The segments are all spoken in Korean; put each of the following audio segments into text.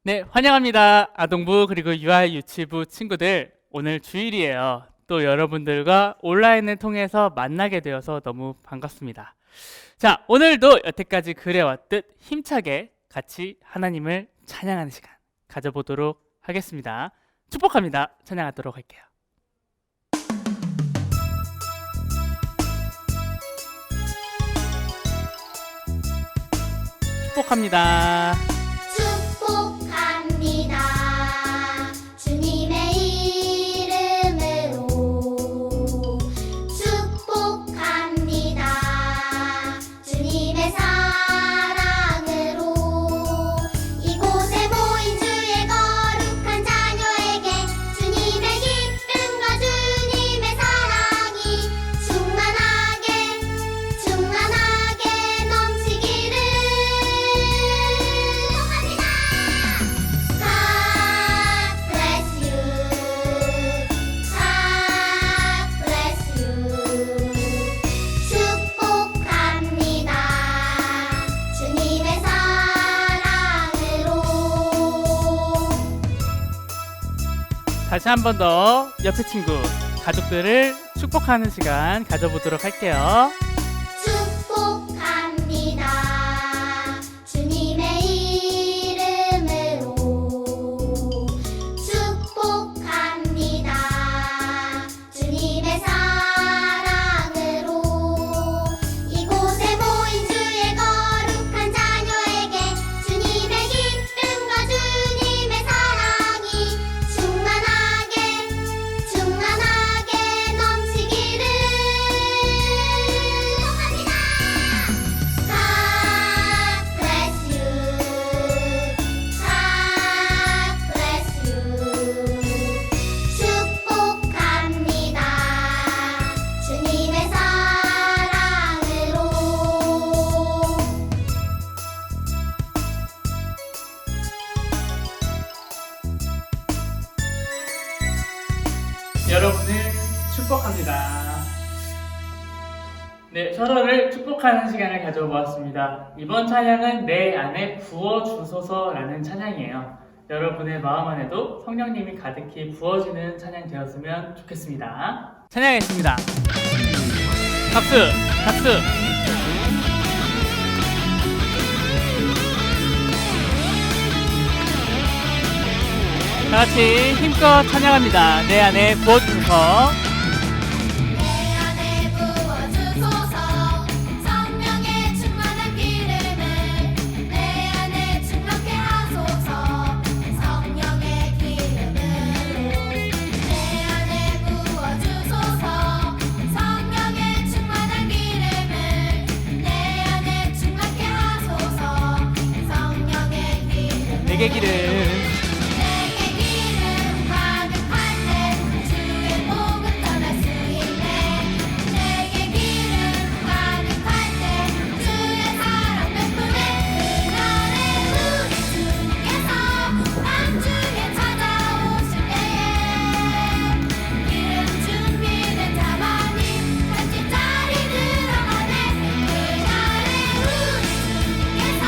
네, 환영합니다. 아동부 그리고 유아유치부 친구들. 오늘 주일이에요. 또 여러분들과 온라인을 통해서 만나게 되어서 너무 반갑습니다. 자, 오늘도 여태까지 그래왔듯 힘차게 같이 하나님을 찬양하는 시간 가져보도록 하겠습니다. 축복합니다. 찬양하도록 할게요. 축복합니다. 축복합니다. 주님의 이름으로 축복합니다. 주님의 사랑으로 이곳에 모인 주의 거룩한 자녀에게 주님의 기쁨과 주님의 사랑이 충만하게 넘치기를 축복합니다. God bless you. 축복합니다. 주님의 사랑으로. 다시 한 번 더 옆에 친구, 가족들을 축복하는 시간 가져보도록 할게요. 축복합니다. 주님의 이름으로 축복합니다. 주님의 사랑으로 이곳에 모인 주의 거룩한 자녀에게 주님의 기쁨과 주님의 사랑이 충만하게 넘치기를 축복합니다. God bless you. God bless you. 축복합니다. 주님의 사랑으로. 여러분을 축복합니다. 네, 서로를 축복하는 시간을 가져보았습니다. 이번 찬양은 내 안에 부어주소서라는 찬양이에요. 여러분의 마음 안에도 성령님이 가득히 부어지는 찬양 되었으면 좋겠습니다. 찬양하겠습니다. 박수! 박수! 다 같이 힘껏 찬양합니다. 내 안에 부어주소서. 내 안에 부어주소서. 성령의 충만한 기름을 내 안에 충만케 하소서. 성령의 기름으로 내 안에 부어주소서. 성령의 충만한 기름을 내 안에 충만케 하소서. 성령의 기름을 내게 기름 내게 기름 가득할 때 주의 복음 전할 수 있네. 내게 기름 가득할 때 주의 사랑 베푸네. 그날에 우리 주님께서 밤중에 찾아오실 때에 기름 준비된 자만이 같이 자리 들어가네. 그날에 우리 주님께서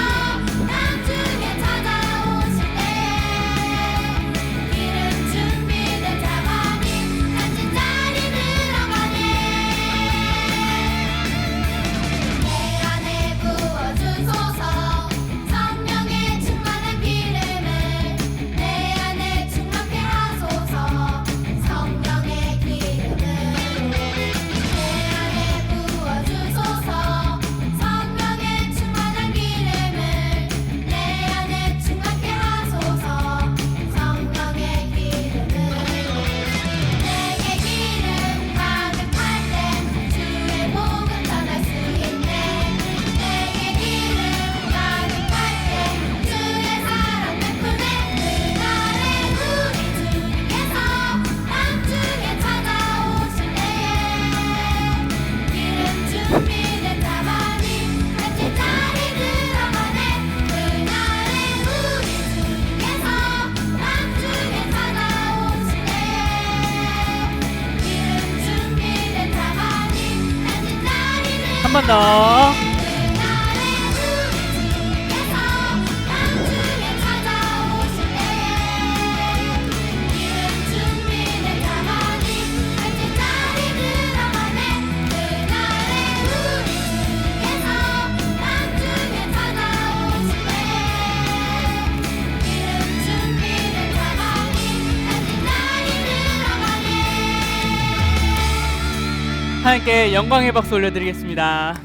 밤중에 찾아오실 때에 기름 준비된 자만이 같이 자리 들어가네. 내 안에 부어주소서. 성령의 충만한 기름을 내 안에 충만케 하소서. 성령의 기름으로 내 안에 부어주소서. 성령의 충만한 기름을 내 안에 충만케 하소서. 성령의 기름으로 내게 기름 가득할 때 주의 복음 전할 수 있네. 내게 기름 가득할 때 주의 사랑 베푸네. 그날에 우리 주님께서 밤중에 찾아오실 때에 기름 준비된 자만이 같이 자리 들어가네. 그날에 우리 주님께서 밤중에 찾아오실 때에 기름 준비된 자만이 같이 자리 한 번 더. 그날에 우리 주님께서 밤중에 찾아오실 하나님께 영광의 박수 올려드리겠습니다.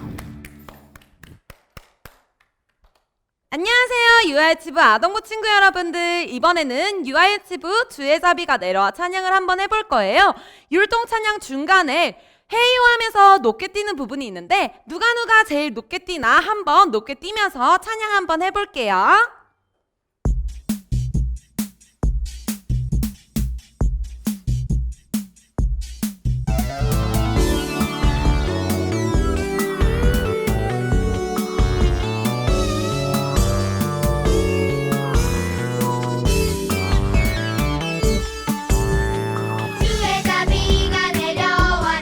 안녕하세요, 유아유치부 아동부 친구 여러분들. 이번에는 유아유치부 주의 자비가 내려와 찬양을 한번 해볼 거예요. 율동 찬양 중간에 헤이오 하면서 높게 뛰는 부분이 있는데 누가 제일 높게 뛰나 한번 높게 뛰면서 찬양 한번 해볼게요. 주의 자비가 내려와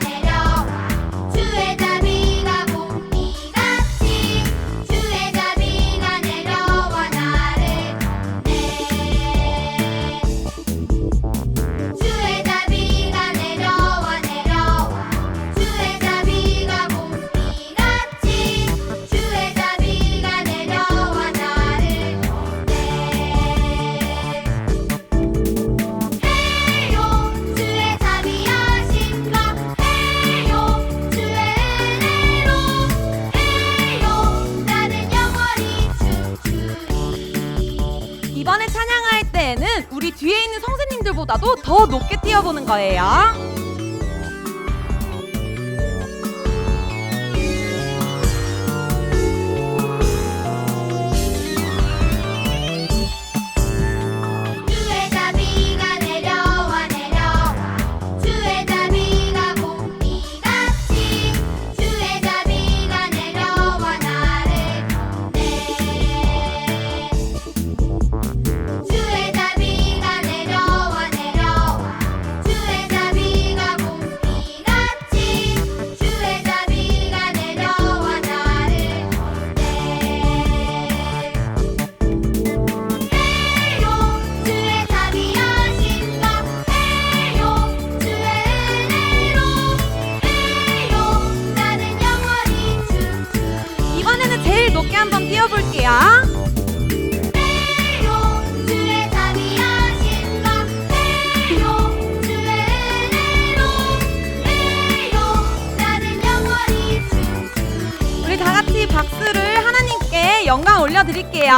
주의 자비가 봄비같이 주의 자비가 내려와 나를 내 주의 자비가 내려와 주의 자비가 봄비같이 주의 자비가 내려와 나를 내 해요 주의 자비하심과 해요 주의 은혜로 해요 나는 영원히 춤추리. 이번에 찬양할 때에는 우리 뒤에 있는 선생님들보다도 더 높게 뛰어보는 거예요. 주의 자비가 내려와 주의 자비가 봄비같이 주의 자비가 내려와 나를 내 주의 자비가 내려와 주의 자비가 봄비같이 주의 자비가 내려와 나를 내 해요 주의 자비하심과 해요 주의 은혜로 해요 나는 영원히 춤추리. 이번에는 제일 높게 한번 뛰어볼게요. 해요 주의 자비하심과 해요 주의 은혜로 해요 나는 영원히 춤추리. 우리 다 같이 박수를 하나님께 영광 올려드릴게요.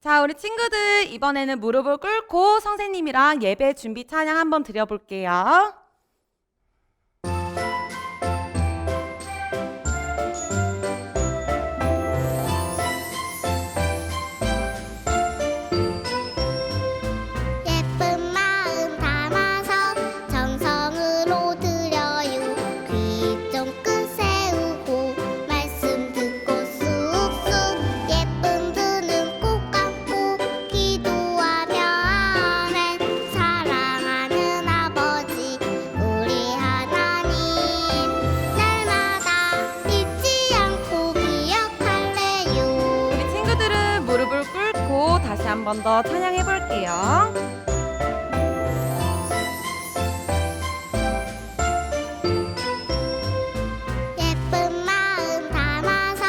자, 우리 친구들 이번에는 무릎을 꿇고 선생님이랑 예배 준비 찬양 한번 드려볼게요. 예쁜 마음 담아서 정성으로 드려요. 귀 쫑긋 세우고 말씀 듣고 쑥쑥 예쁜 두 눈 꼭 감고 기도하며 아멘. 사랑하는 아버지 우리 하나님 날마다 잊지 않고 기억할래요. 우리 친구들은 무릎을 꿇고 다시 한 번 더 찬양해 볼게요. 예쁜 마음 담아서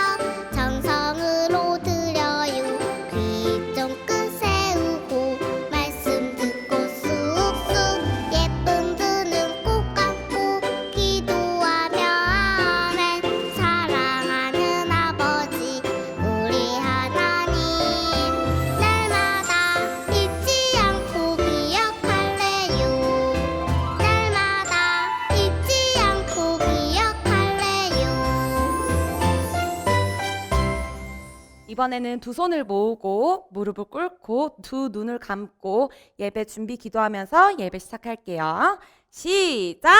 정성으로 드려요. 귀 쫑긋 세우고 말씀 듣고 쑥쑥 예쁜 두 눈 꼭 감고 기도하며 아멘. 사랑하는 아버지 우리 하나님 날마다 잊지 않고 기억할래요. 날마다 잊지 않고 기억할래요. 이번에는 두 손을 모으고 무릎을 꿇고 두 눈을 감고 예배 준비 기도하면서 예배 시작할게요. 시작!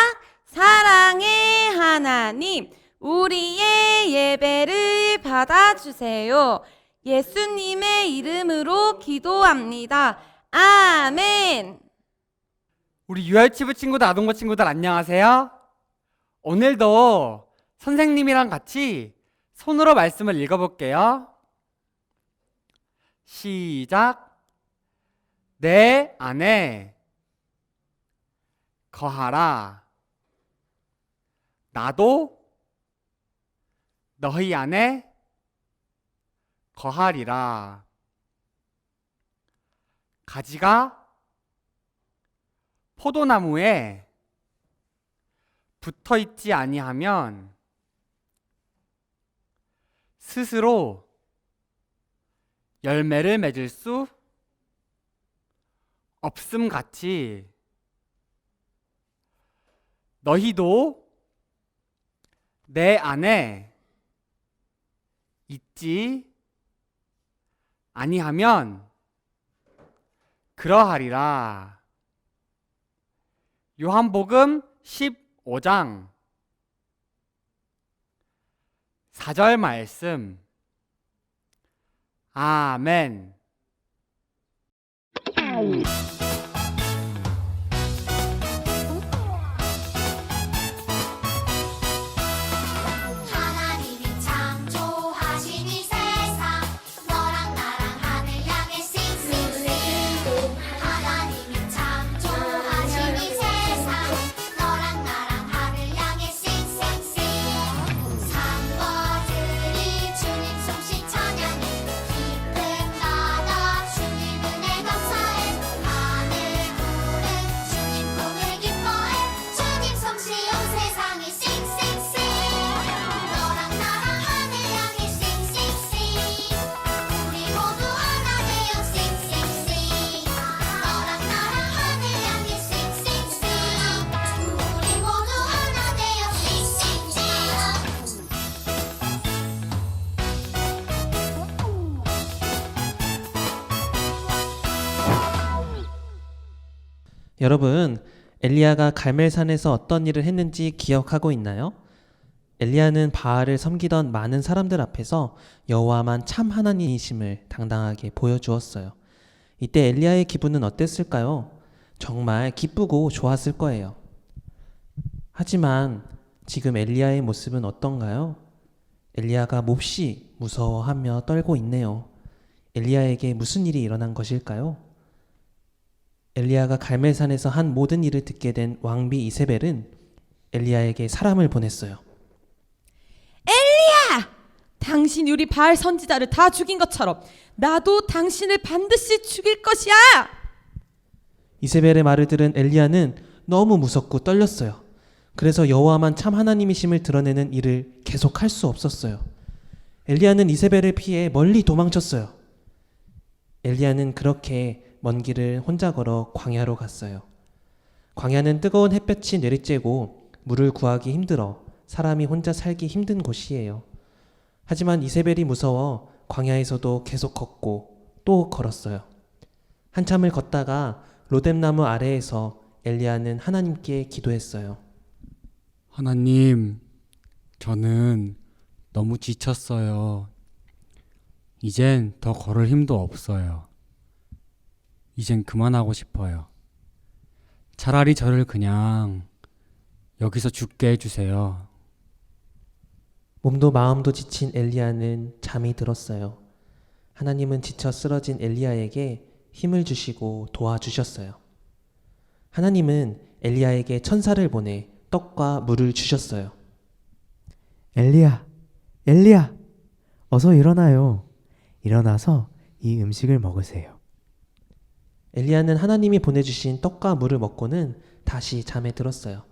사랑의 하나님, 우리의 예배를 받아주세요. 예수님의 이름으로 기도합니다. 아멘. 우리 유아유치부 친구들, 아동부 친구들 안녕하세요. 오늘도 선생님이랑 같이 손으로 말씀을 읽어볼게요. 시작. 내 안에 거하라. 나도 너희 안에 거하리라. 가지가 포도나무에 붙어 있지 아니하면 스스로 열매를 맺을 수 없음 같이 너희도 내 안에 있지 아니하면 그러하리라. 요한복음 15장 4절 말씀. 아멘. 하나님이 창조하신 이 세상 너랑 나랑 하늘 향해 싱싱싱 하나님이 창조하신 이 세상 너랑 나랑 하늘 향해 싱싱싱 산버들이 주님 솜씨 찬양해 깊은 바다 주님 은혜 감사해 하늘 구름 주님 꿈을 기뻐해 주님 솜씨 온 세상이 싱싱싱 너랑 나랑 하늘 향해 싱싱싱 우리 모두 하나 되어 싱싱싱 너랑 나랑 하늘 향해 싱싱싱 우리 모두 하나 되어 싱싱싱 여러분, 엘리야가 갈멜산에서 어떤 일을 했는지 기억하고 있나요? 엘리야는 바알을 섬기던 많은 사람들 앞에서 여호와만 참 하나님이심을 당당하게 보여주었어요. 이때 엘리야의 기분은 어땠을까요? 정말 기쁘고 좋았을 거예요. 하지만 지금 엘리야의 모습은 어떤가요? 엘리야가 몹시 무서워하며 떨고 있네요. 엘리야에게 무슨 일이 일어난 것일까요? 엘리야가 갈멜산에서 한 모든 일을 듣게 된 왕비 이세벨은 엘리야에게 사람을 보냈어요. 당신이 우리 바알 선지자를 다 죽인 것처럼 나도 당신을 반드시 죽일 것이야. 이세벨의 말을 들은 엘리야는 너무 무섭고 떨렸어요. 그래서 여호와만 참 하나님이심을 드러내는 일을 계속할 수 없었어요. 엘리야는 이세벨을 피해 멀리 도망쳤어요. 엘리야는 그렇게 먼 길을 혼자 걸어 광야로 갔어요. 광야는 뜨거운 햇볕이 내리쬐고 물을 구하기 힘들어 사람이 혼자 살기 힘든 곳이에요. 하지만 이세벨이 무서워 광야에서도 계속 걷고 또 걸었어요. 한참을 걷다가 로뎀나무 아래에서 엘리야는 하나님께 기도했어요. 하나님, 저는 너무 지쳤어요. 이젠 더 걸을 힘도 없어요. 이젠 그만하고 싶어요. 차라리 저를 그냥 여기서 죽게 해주세요. 몸도 마음도 지친 엘리야는 잠이 들었어요. 하나님은 지쳐 쓰러진 엘리야에게 힘을 주시고 도와주셨어요. 하나님은 엘리야에게 천사를 보내 떡과 물을 주셨어요. 엘리야, 엘리야, 어서 일어나요. 일어나서 이 음식을 먹으세요. 엘리야는 하나님이 보내주신 떡과 물을 먹고는 다시 잠에 들었어요.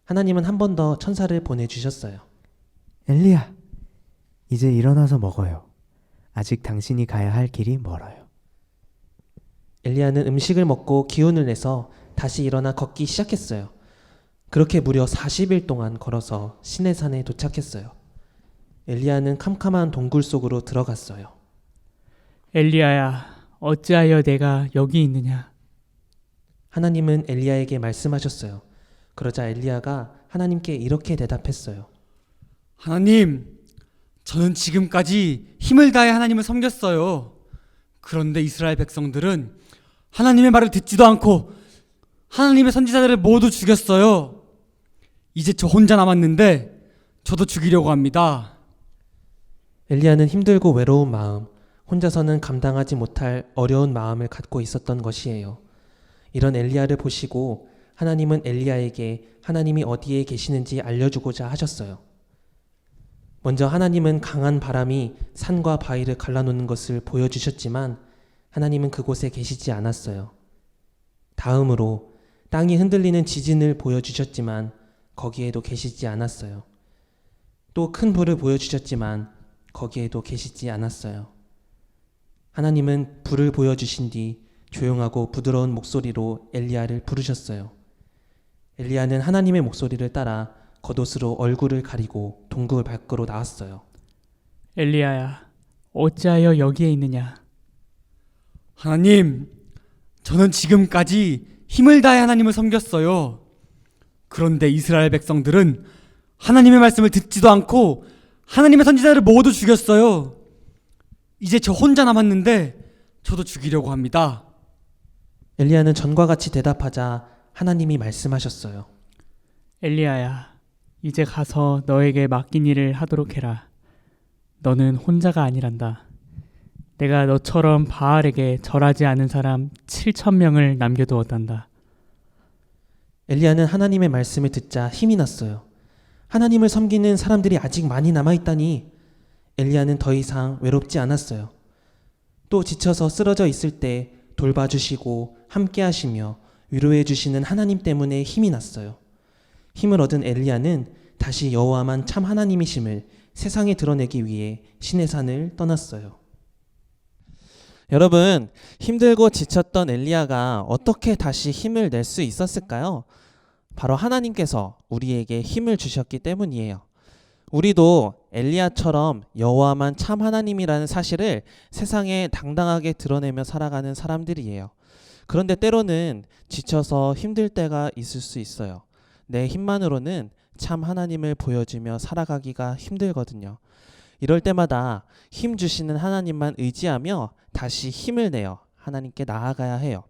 하나님은 한 번 더 천사를 보내주셨어요. 엘리야, 이제 일어나서 먹어요. 아직 당신이 가야 할 길이 멀어요. 엘리야는 음식을 먹고 기운을 내서 다시 일어나 걷기 시작했어요. 그렇게 무려 40일 동안 걸어서 시내산에 도착했어요. 엘리야는 캄캄한 동굴 속으로 들어갔어요. 엘리야야, 어찌하여 내가 여기 있느냐? 하나님은 엘리야에게 말씀하셨어요. 그러자 엘리야가 하나님께 이렇게 대답했어요. 하나님, 저는 지금까지 힘을 다해 하나님을 섬겼어요. 그런데 이스라엘 백성들은 하나님의 말을 듣지도 않고 하나님의 선지자들을 모두 죽였어요. 이제 저 혼자 남았는데 저도 죽이려고 합니다. 엘리야는 힘들고 외로운 마음, 혼자서는 감당하지 못할 어려운 마음을 갖고 있었던 것이에요. 이런 엘리야를 보시고 하나님은 엘리야에게 하나님이 어디에 계시는지 알려주고자 하셨어요. 먼저 하나님은 강한 바람이 산과 바위를 갈라놓는 것을 보여주셨지만 하나님은 그곳에 계시지 않았어요. 다음으로 땅이 흔들리는 지진을 보여주셨지만 거기에도 계시지 않았어요. 또 큰 불을 보여주셨지만 거기에도 계시지 않았어요. 하나님은 불을 보여주신 뒤 조용하고 부드러운 목소리로 엘리야를 부르셨어요. 엘리야는 하나님의 목소리를 따라 겉옷으로 얼굴을 가리고 동굴 밖으로 나왔어요. 엘리야야, 어찌하여 여기에 있느냐? 하나님, 저는 지금까지 힘을 다해 하나님을 섬겼어요. 그런데 이스라엘 백성들은 하나님의 말씀을 듣지도 않고 하나님의 선지자를 모두 죽였어요. 이제 저 혼자 남았는데 저도 죽이려고 합니다. 엘리야는 전과 같이 대답하자 하나님이 말씀하셨어요. 엘리야야, 이제 가서 너에게 맡긴 일을 하도록 해라. 너는 혼자가 아니란다. 내가 너처럼 바알에게 절하지 않은 사람 7,000명을 남겨두었단다. 엘리야는 하나님의 말씀을 듣자 힘이 났어요. 하나님을 섬기는 사람들이 아직 많이 남아있다니. 엘리야는 더 이상 외롭지 않았어요. 또 지쳐서 쓰러져 있을 때 돌봐주시고 함께하시며 위로해주시는 하나님 때문에 힘이 났어요. 힘을 얻은 엘리야는 다시 여호와만 참 하나님이심을 세상에 드러내기 위해 시내산을 떠났어요. 여러분, 힘들고 지쳤던 엘리야가 어떻게 다시 힘을 낼 수 있었을까요? 바로 하나님께서 우리에게 힘을 주셨기 때문이에요. 우리도 엘리야처럼 여호와만 참 하나님이라는 사실을 세상에 당당하게 드러내며 살아가는 사람들이에요. 그런데 때로는 지쳐서 힘들 때가 있을 수 있어요. 내 힘만으로는 참 하나님을 보여주며 살아가기가 힘들거든요. 이럴 때마다 힘 주시는 하나님만 의지하며 다시 힘을 내어 하나님께 나아가야 해요.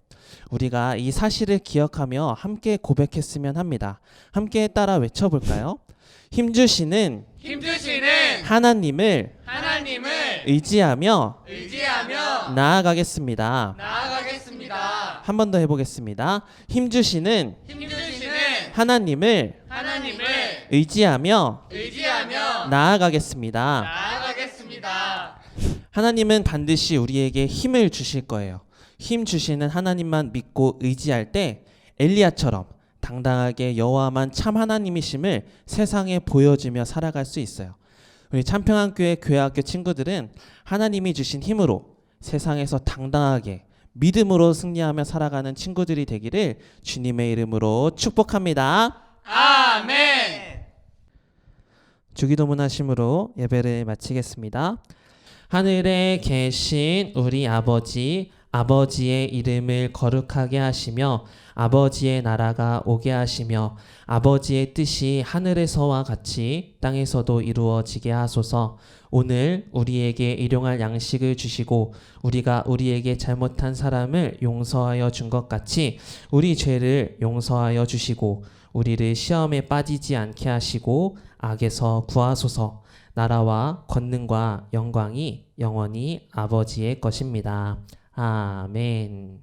우리가 이 사실을 기억하며 함께 고백했으면 합니다. 함께 따라 외쳐볼까요? 힘 주시는 하나님을 의지하며 나아가겠습니다. 한 번 더 해보겠습니다. 힘 주시는 하나님을 의지하며 나아가겠습니다. 하나님은 반드시 우리에게 힘을 주실 거예요. 힘 주시는 하나님만 믿고 의지할 때 엘리야처럼 당당하게 여호와만 참 하나님이심을 세상에 보여주며 살아갈 수 있어요. 우리 참평한교회 교회학교 친구들은 하나님이 주신 힘으로 세상에서 당당하게 믿음으로 승리하며 살아가는 친구들이 되기를 주님의 이름으로 축복합니다. 아멘. 주기도문 하심으로 예배를 마치겠습니다. 하늘에 계신 우리 아버지, 아버지의 이름을 거룩하게 하시며 아버지의 나라가 오게 하시며 아버지의 뜻이 하늘에서와 같이 땅에서도 이루어지게 하소서. 오늘 우리에게 일용할 양식을 주시고 우리가 우리에게 잘못한 사람을 용서하여 준 것 같이 우리 죄를 용서하여 주시고 우리를 시험에 빠지지 않게 하시고 악에서 구하소서. 나라와 권능과 영광이 영원히 아버지의 것입니다. 아멘.